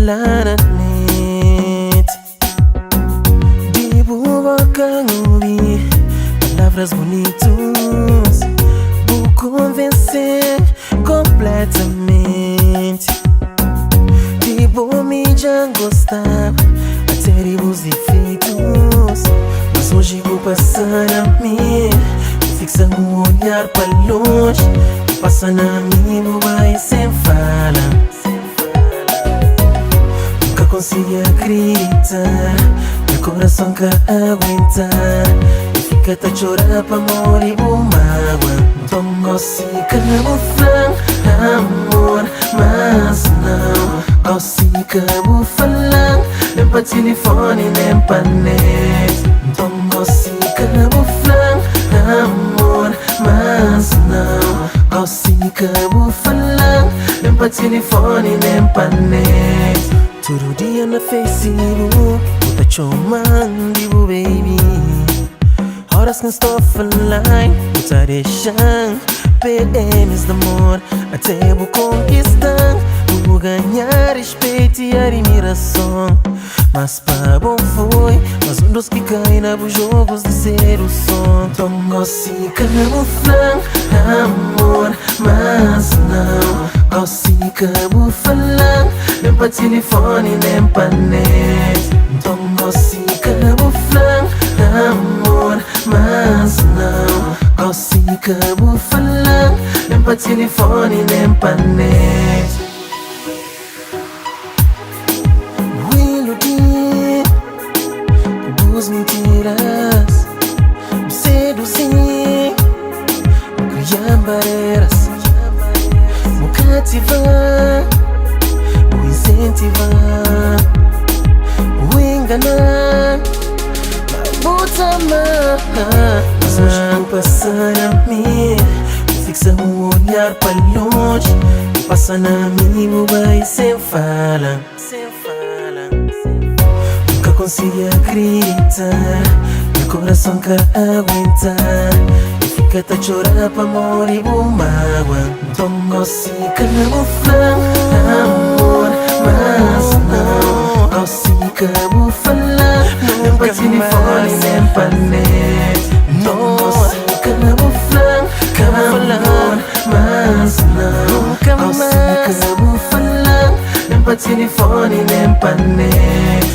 falar a net. Digo boca ouvir palavras bonitas, vou convencer completamente. Tipo, me já gostava até de os defeitos, mas hoje vou passar a mim. Vou fixar um olhar para longe, passa na minha vai sem fala. Nunca consegui acreditar, meu coração quer aguentar. E fica a chorar pra morrer por mágoa. Então gosto de camuflar amor, mas não gosto de camuflar, nem pra telefone, nem pra net. Então gosto de camuflar amor, mas não gosto de camuflar, nem pra telefone, nem pra net. Todo dia na Facebook, tá chamando, baby. Horas que estou offline, tá deixando PMs de amor, até vou conquistar. Vou ganhar respeito e admiração. Mas para bom foi, mas um dos que cai nos jogos de ser o som. Então gosto de camuflar amor, mas não gosto de camuflar, nem pra telefone, nem pra net. Então gosto de camuflar amor, mas não gosto de camuflar, nem pra telefone, nem pra net. Mentiras, me seduzir, me criar barreiras, me cativar, me incentivar, me enganar, mas vou te amar. Mas hoje vou passar a mim, vou fixar um olhar para longe, vou passar na minha vai sem fala. Consegui acreditar, meu coração quer aguentar. E fica a chorar pra morrer por mágoa. Então gosto de camuflar amor, mas não gosto de camuflar, nem pra telefone, nem pra net. Não gosto de camuflar amor, mas não gosto de camuflar, nem pra telefone, nem pra net.